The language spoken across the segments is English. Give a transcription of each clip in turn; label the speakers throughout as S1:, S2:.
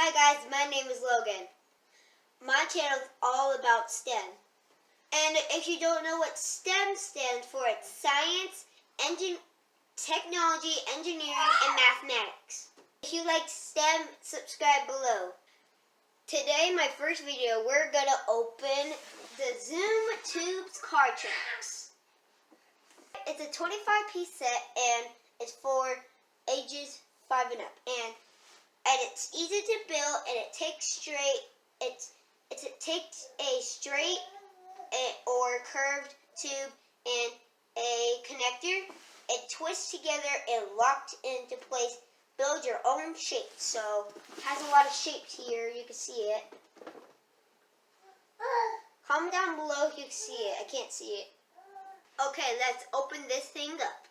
S1: Hi guys, my name is Logan. My channel is all about STEM. And if you don't know what STEM stands for, it's science, technology, engineering, and mathematics. If you like STEM, subscribe below. Today, my first video, we're going to open the Zoom Tubes car tracks. It's a 25-piece set and it's for ages 5 and up. And it's easy to build, and it takes it takes a straight or curved tube and a connector. It twists together and locked into place. Build your own shape. So it has a lot of shapes here. You can see it. Comment down below if you can see it. I can't see it. Okay, let's open this thing up.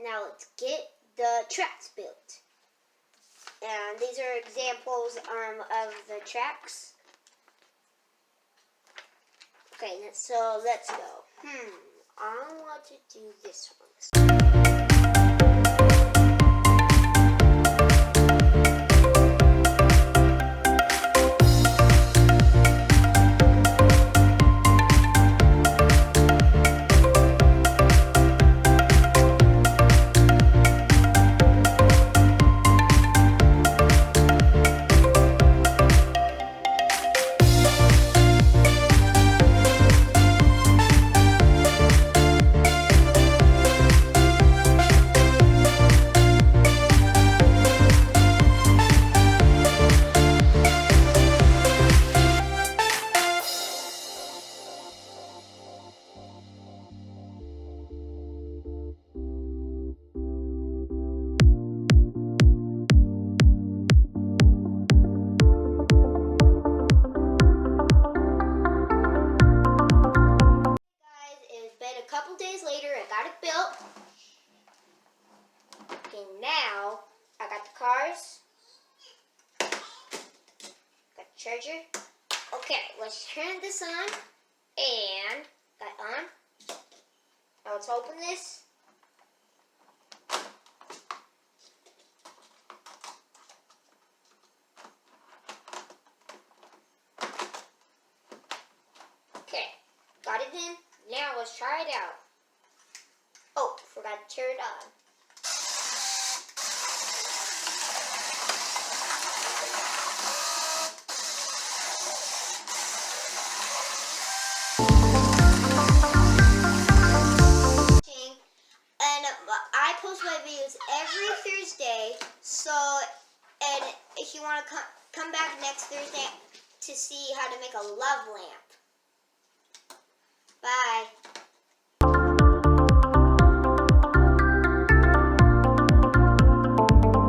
S1: Now let's get the tracks built. And these are examples of the tracks. Okay, so let's go. I want to do this one. A couple days later, I got it built. Okay, now I got the cars, got the charger. Okay, let's turn this on, and got on. Now let's open this. Okay, got it in. Now let's try it out. Oh, forgot to turn it on. And I post my videos every Thursday. And if you want to come back next Thursday to see how to make a love lamp. Bye.